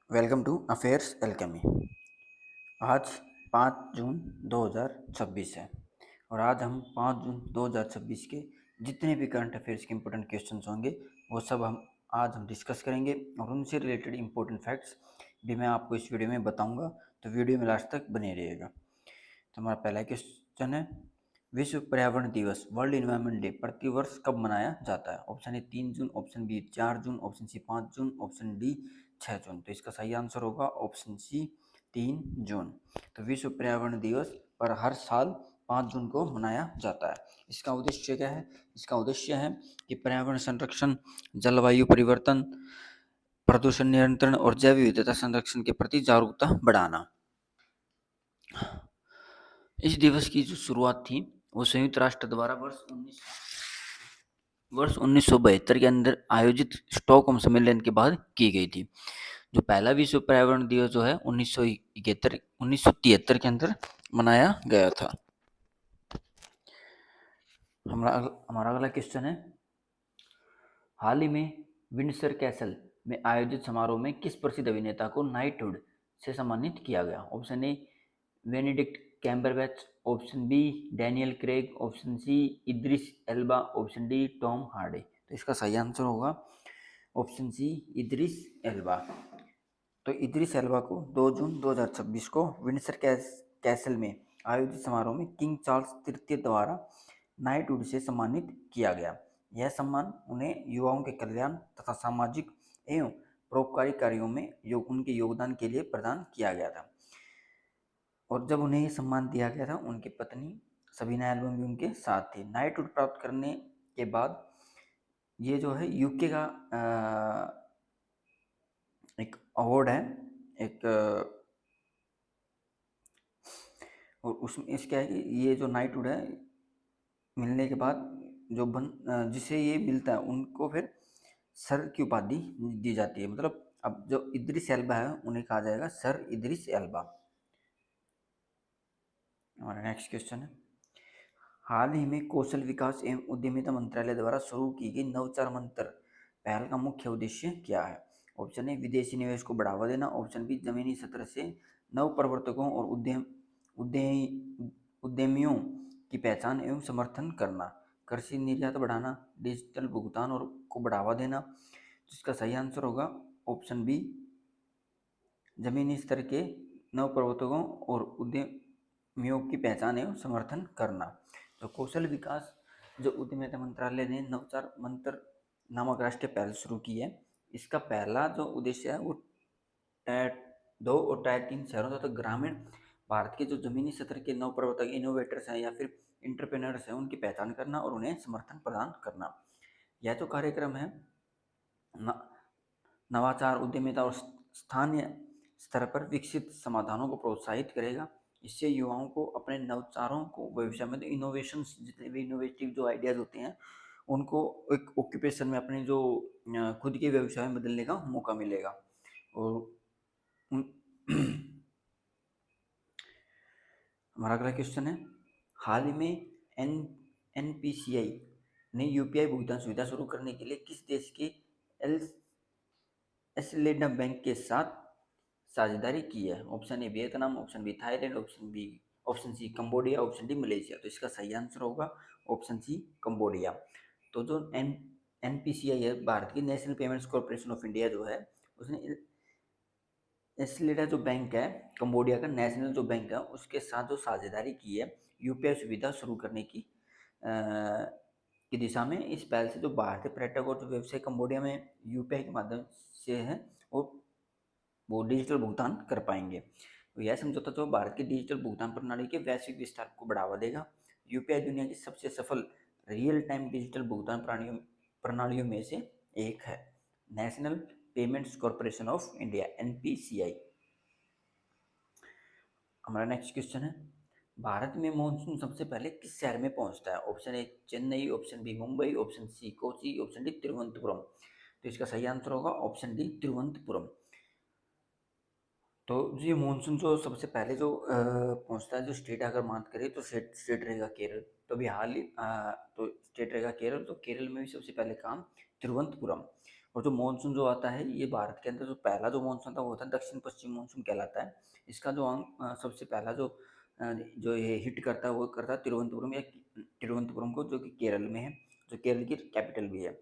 Welcome to affairs alchemy. आज 5 जून 2026 है और आज हम 5 जून 2026 के जितने भी करंट अफेयर्स के इम्पोर्टेंट क्वेश्चंस होंगे वो सब हम डिस्कस करेंगे और उनसे रिलेटेड इम्पोर्टेंट फैक्ट्स भी मैं आपको इस वीडियो में बताऊंगा, तो वीडियो में लास्ट तक बने रहिएगा। तो हमारा पहला क्वेश्चन है, विश्व पर्यावरण दिवस वर्ल्ड इन्वायरमेंट डे प्रतिवर्ष कब मनाया जाता है? ऑप्शन ए 3 जून, ऑप्शन बी 4 जून, ऑप्शन सी 5 जून, ऑप्शन डी 6 जून। तो इसका सही आंसर होगा ऑप्शन सी 3 जून। तो विश्व पर्यावरण दिवस पर हर साल 5 जून को मनाया जाता है। इसका उद्देश्य क्या है? इसका उद्देश्य है कि पर्यावरण संरक्षण, जलवायु परिवर्तन, प्रदूषण नियंत्रण और जैव विविधता संरक्षण के प्रति जागरूकता बढ़ाना। इस दिवस की जो शुरुआत थी वो संयुक्त राष्ट्र द्वारा वर्ष 1972 के अंदर आयोजित स्टॉकहोम सम्मेलन के बाद की गई थी। जो पहला विश्व पर्यावरण दिवस जो है 1973 के अंदर मनाया गया था। हमारा अगला क्वेश्चन है, हाल ही में विंडसर कैसल में आयोजित समारोह में किस प्रसिद्ध अभिनेता को नाइटहुड से सम्मानित किया गया? Option A Benedict Cumberbatch, option B Daniel Craig, option C Idris Elba, option D Tom Hardy. तो इसका सही आंसर होगा ऑप्शन सी इद्रिस एल्बा। तो इद्रिस एल्बा को 2 जून 2026 को विंडसर कैसल में आयोजित समारोह में किंग चार्ल्स तृतीय द्वारा नाइटहुड से सम्मानित किया गया। यह सम्मान उन्हें युवाओं के कल्याण तथा सामाजिक एवं परोपकारी कार्यों में उनके योगदान के लिए प्रदान किया गया था। और जब उन्हें ये सम्मान दिया गया था, उनकी पत्नी सबीना एल्बम भी उनके साथ थी। नाइटहुड प्राप्त करने के बाद ये जो है यूके का एक अवार्ड है, एक और उसमें इस क्या है कि ये जो नाइटहुड है मिलने के बाद जिसे ये मिलता है उनको फिर सर की उपाधि दी जाती है। मतलब अब जो इद्रिस एल्बा है उन्हें कहा जाएगा सर इद्रिस एल्बा। हमारा नेक्स्ट क्वेश्चन है, हाल ही में कौशल विकास एवं उद्यमिता मंत्रालय द्वारा शुरू की गई नवचार मंत्र पहल का मुख्य उद्देश्य क्या है? ऑप्शन ए विदेशी निवेश को बढ़ावा देना, ऑप्शन बी जमीनी सत्र से नव प्रवर्तकों और उद्यमियों की पहचान एवं समर्थन करना, कृषि निर्यात बढ़ाना, डिजिटल भुगतान और को बढ़ावा देना। जिसका सही आंसर होगा ऑप्शन बी जमीनी स्तर के नव प्रवर्तकों और उद्यमियों की पहचान एवं समर्थन करना। तो कौशल विकास जो उद्यमिता मंत्रालय ने नवचार मंत्र नामक राष्ट्रीय पहल शुरू की है, इसका पहला जो उद्देश्य है वो टायर 2 और टायर 3 शहरों तथा ग्रामीण भारत के जो जमीनी सत्र के नव प्रवर्तक इनोवेटर्स हैं या फिर इंटरप्रेन्योर्स हैं उनकी पहचान करना और उन्हें समर्थन प्रदान करना। यह जो कार्यक्रम है नवाचार, उद्यमिता और स्थानीय स्तर पर विकसित समाधानों को प्रोत्साहित करेगा। इससे युवाओं को अपने नवचारों को भविष्य में इनोवेशंस, जितने भी इनोवेटिव जो आइडियाज़ होते हैं उनको एक ऑक्यूपेशन में अपने जो खुद के व्यवसाय में बदलने का मौका मिलेगा। और हमारा अगला क्वेश्चन है, हाल ही में एन एनपीसीआई ने यूपीआई भुगतान सुविधा शुरू करने के लिए किस देश के एल एसलेडा बैंक के साथ साझेदारी की है? Option A Vietnam, option B Thailand, option C Cambodia, option D Malaysia. तो इसका सही आंसर होगा ऑप्शन सी कंबोडिया। तो जो एनपीसीआई है, भारत की national payments corporation of India जो है, उसने एसलेडा जो बैंक है, कंबोडिया का नेशनल जो बैंक है, उसके साथ जो साझेदारी की है यूपीआई सुविधा शुरू करने की दिशा में। इस पहल से जो भारतीय पर्यटक और जो व्यवसाय कंबोडिया में यूपीआई के माध्यम से है वो डिजिटल भुगतान कर पाएंगे। तो यह समझौता जो भारत की डिजिटल भुगतान प्रणाली के वैश्विक विस्तार को बढ़ावा देगा। यूपीआई दुनिया की सबसे सफल रियल टाइम डिजिटल भुगतान प्रणालियों में से एक है। National payments corporation of India NPCI. हमारा नेक्स्ट क्वेश्चन है, भारत में मानसून सबसे पहले किस शहर में पहुंचता है? Option A Chennai, option B Mumbai, option C Kochi, option D Thiruvananthapuram. तो इसका सही आंसर होगा ऑप्शन डी तिरुवनंतपुरम। तो ये मानसून जो सबसे पहले जो पहुंचता है, जो स्टेट अगर बात करें तो स्टेट रहेगा केरल। तो अभी हाल ही तो स्टेट रहेगा केरल। तो केरल में भी सबसे पहले काम तिरुवनंतपुरम। और जो मानसून जो आता है ये भारत के अंदर जो पहला जो मानसून था वो होता है दक्षिण पश्चिम मानसून कहलाता है। इसका जो सबसे पहला जो ये हिट करता है वो करता है तिरुवनंतपुरम या तिरुवनंतपुरम को, जो कि केरल में है, जो केरल की कैपिटल भी है।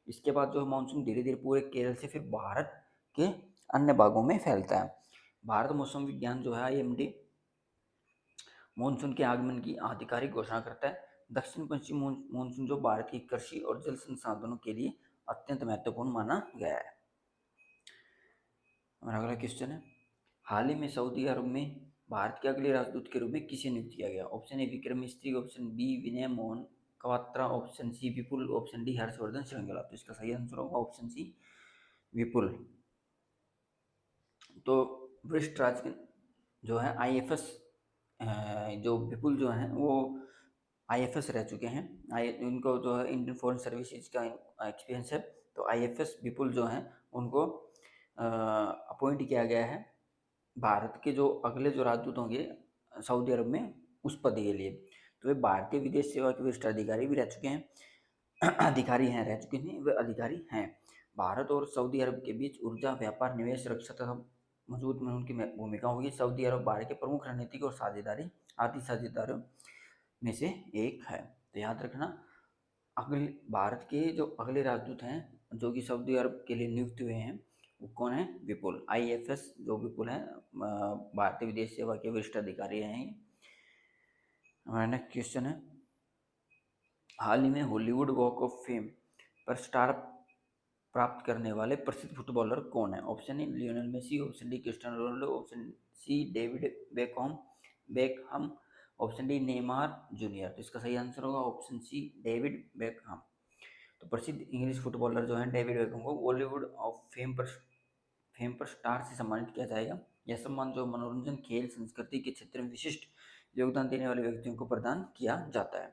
इसके बाद जो मानसून धीरे धीरे पूरे केरल से फिर भारत के अन्य भागों में फैलता है। भारत मौसम विज्ञान जो है IMD मानसून के आगमन की आधिकारिक घोषणा करता है। दक्षिण पश्चिम मानसून जो भारत की कृषि और जल संसाधनों के लिए अत्यंत महत्वपूर्ण माना गया है। हमारा अगला क्वेश्चन है, हाल ही में सऊदी अरब में भारत के अगले राजदूत के रूप में किसे नियुक्त किया गया? ऑप्शन ए विक्रम मिस्त्री, ऑप्शन बी विनय मोहन क्वात्रा, ऑप्शन सी विपुल, ऑप्शन डी हर्षवर्धन श्रृंगला। तो इसका सही आंसर होगा ऑप्शन सी विपुल। तो वरिष्ठ राज जो है IFS जो विपुल जो हैं वो IFS रह चुके हैं। उनको जो है इंडियन फॉरेन सर्विसेज का एक्सपीरियंस है। तो IFS विपुल जो हैं उनको अपॉइंट किया गया है भारत के जो अगले जो राजदूत होंगे सऊदी अरब में उस पद के लिए। तो वे भारतीय विदेश सेवा के वरिष्ठ अधिकारी भी रह चुके हैं अधिकारी हैं, रह चुके हैं, वे अधिकारी हैं। भारत और सऊदी अरब के बीच ऊर्जा, व्यापार, निवेश, रक्षा तथा मजबूत में उनकी भूमिका होगी। सऊदी अरब भारत के प्रमुख रणनीतिक और साझेदारी आर्थिक साझेदारों में से एक है। तो याद रखना, अगले भारत के जो अगले राजदूत हैं जो कि सऊदी अरब के लिए नियुक्त हुए हैं वो कौन है? विपुल। IFS जो विपुल है भारतीय विदेश सेवा के वरिष्ठ अधिकारी हैं। हमारा नेक्स्ट क्वेश्चन है, हाल ही में हॉलीवुड वॉक ऑफ फेम पर स्टार प्राप्त करने वाले प्रसिद्ध फुटबॉलर कौन है? Option A Lionel Messi, option D Cristiano Ronaldo, option C David Beckham, option D Neymar junior. तो इसका सही आंसर होगा ऑप्शन सी डेविड बेकहम। तो प्रसिद्ध इंग्लिश फुटबॉलर जो हैं डेविड बेकहम को बॉलीवुड ऑफ फेम पर स्टार से सम्मानित किया जाएगा। यह सम्मान जो मनोरंजन, खेल, संस्कृति के क्षेत्र में विशिष्ट योगदान देने वाले व्यक्तियों को प्रदान किया जाता है।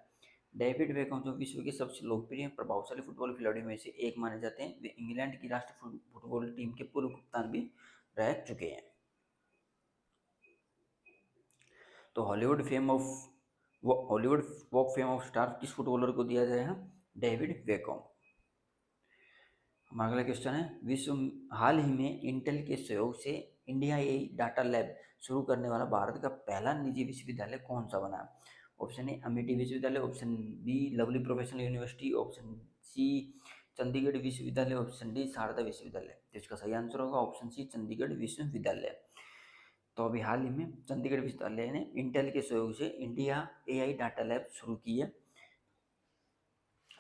डेविड बेकहम जो विश्व के सबसे लोकप्रिय प्रभावशाली फुटबॉल खिलाड़ियों में से एक माने जाते हैं। वे इंग्लैंड की राष्ट्रीय फुटबॉल टीम के पूर्व कप्तान भी रह चुके हैं। तो Hollywood walk fame of star किस फुटबॉलर को दिया जाएगा? David Beckham. हमारा अगला क्वेश्चन है, हाल ही में इंटेल के सहयोग से इंडिया AI डाटा लैब शुरू करने वाला भारत का पहला निजी विश्वविद्यालय कौन सा बना? ऑप्शन ए अमेठी विश्वविद्यालय, option B lovely professional university, option C Chandigarh विश्वविद्यालय, ऑप्शन डी शारदा विश्वविद्यालय। तो इसका सही आंसर होगा ऑप्शन सी चंडीगढ़ विश्वविद्यालय। तो अभी हाल ही में चंडीगढ़ विश्वविद्यालय ने इंटेल के सहयोग से इंडिया AI डाटा लैब शुरू की है।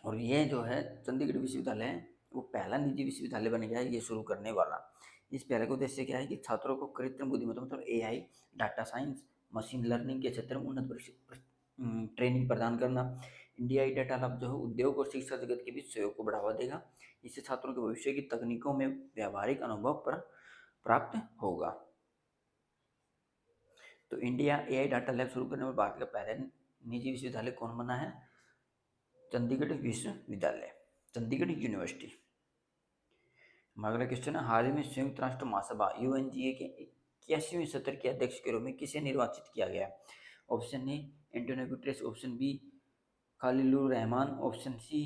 और ये जो है चंडीगढ़ विश्वविद्यालय वो पहला निजी विश्वविद्यालय बन गया है ये शुरू करने वाला। इस पहले का उद्देश्य क्या है कि छात्रों को कृत्रिम बुद्धिमत्ता मतलब AI, data science, machine learning के क्षेत्र में उन्नत ट्रेनिंग प्रदान करना। इंडिया AI डाटा लैब जो है उद्योग और शिक्षा जगत के बीच सहयोग को बढ़ावा देगा। इससे छात्रों के भविष्य की तकनीकों में व्यावहारिक अनुभव प्राप्त होगा। तो इंडिया AI डाटा लैब शुरू करने में भारत का पहला निजी विश्वविद्यालय कौन बना है? चंडीगढ़ विश्वविद्यालय, चंडीगढ़ यूनिवर्सिटी। अगला क्वेश्चन है, हाल ही में संयुक्त राष्ट्र महासभा UNGA के 81वें सत्र के अध्यक्ष के रूप में किसे निर्वाचित किया गया? Option A Antonio Guterres, option B Khalilur Rahman, option C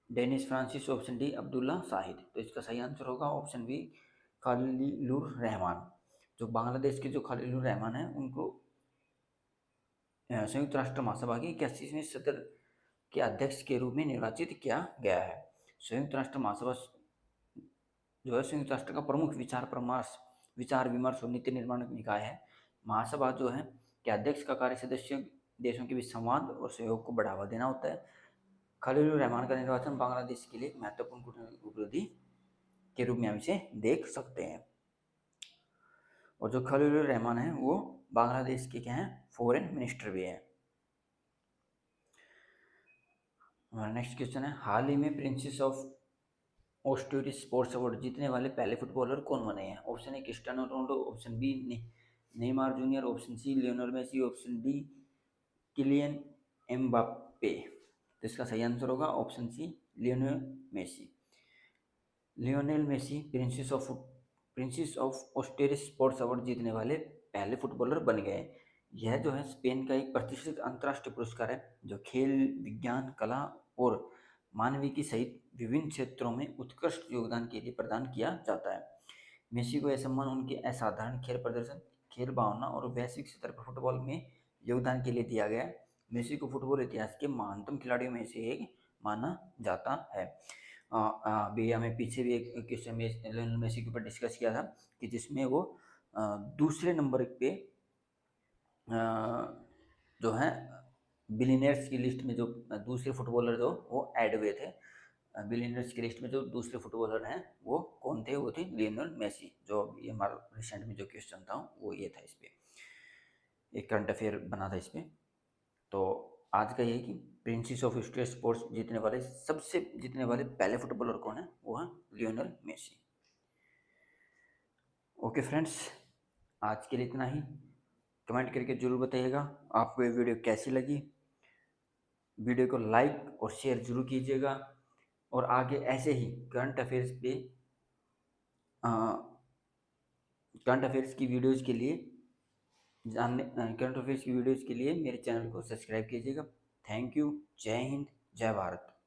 Dennis Francis, option D Abdullah Shahid. तो इसका सही आंसर होगा ऑप्शन बी खलीलुर रहमान। जो बांग्लादेश के जो खलीलुर रहमान है उनको संयुक्त राष्ट्र महासभा की 81वें सत्र के अध्यक्ष के रूप में निर्वाचित किया गया है। संयुक्त राष्ट्र महासभा जो है संयुक्त राष्ट्र का प्रमुख विचार विमर्श और नीति निर्माण निकाय है। महासभा जो है के अध्यक्ष का कार्य सदस्य देशों के बीच संवाद और सहयोग को बढ़ावा देना होता है। खलीलुर रहमान का निर्वाचन बांग्लादेश के लिए महत्वपूर्ण कूटनीतिक उपलब्धि के रूप में हम इसे देख सकते हैं। और जो खलीलुर रहमान है वो बांग्लादेश के क्या हैं? फॉरेन मिनिस्टर भी हैं। हमारा नेक्स्ट क्वेश्चन है, हाल ही में Princess of Australia sports award जीतने वाले पहले फुटबॉलर कौन बने हैं? Option A Cristiano Ronaldo, option B Neymar junior, option C Lionel Messi, option D Kylian Mbappe. तो इसका सही आंसर होगा option C Lionel Messi. Lionel Messi Princess of Australia sports award जीतने वाले पहले फुटबॉलर बन गए। यह जो है स्पेन का एक प्रतिष्ठित अंतर्राष्ट्रीय पुरस्कार है जो खेल, विज्ञान, कला और मानविकी सहित विभिन्न क्षेत्रों में उत्कृष्ट योगदान के लिए प्रदान किया जाता है। मेसी को यह सम्मान उनके असाधारण खेल प्रदर्शन, खेल भावना और वैश्विक स्तर पर फुटबॉल में योगदान के लिए दिया गया है। मेसी को फुटबॉल इतिहास के महानतम खिलाड़ियों में से एक माना जाता है। अभी हमें पीछे भी एक क्वेश्चन में लियोनेल मेसी के ऊपर डिस्कस किया था कि जिसमें वो दूसरे नंबर पे जो है बिलियनर्स की लिस्ट में जो दूसरे फुटबॉलर जो वो ऐड हुए थे, बिलियनर्स की लिस्ट में जो दूसरे फुटबॉलर हैं वो कौन थे? वो थे लियोनेल मेसी। जो ये हमारा रिसेंट में जो क्वेश्चन था वो ये था, इस पे एक करंट अफेयर बना था इस पे। तो आज का ये है कि प्रिंसेस ऑफ स्टेट स्पोर्ट्स सबसे जीतने वाले पहले फुटबॉलर कौन है? वो है लियोनेल मेसी। ओके फ्रेंड्स, आज के लिए इतना ही। कमेंट करके जरूर बताइएगा आपको ये वीडियो कैसी लगी। वीडियो को लाइक और शेयर जरूर कीजिएगा और आगे ऐसे ही करंट अफेयर्स की वीडियोज़ के लिए करंट अफेयर्स की वीडियोज़ के लिए मेरे चैनल को सब्सक्राइब कीजिएगा। Thank you. जय हिंद, जय भारत।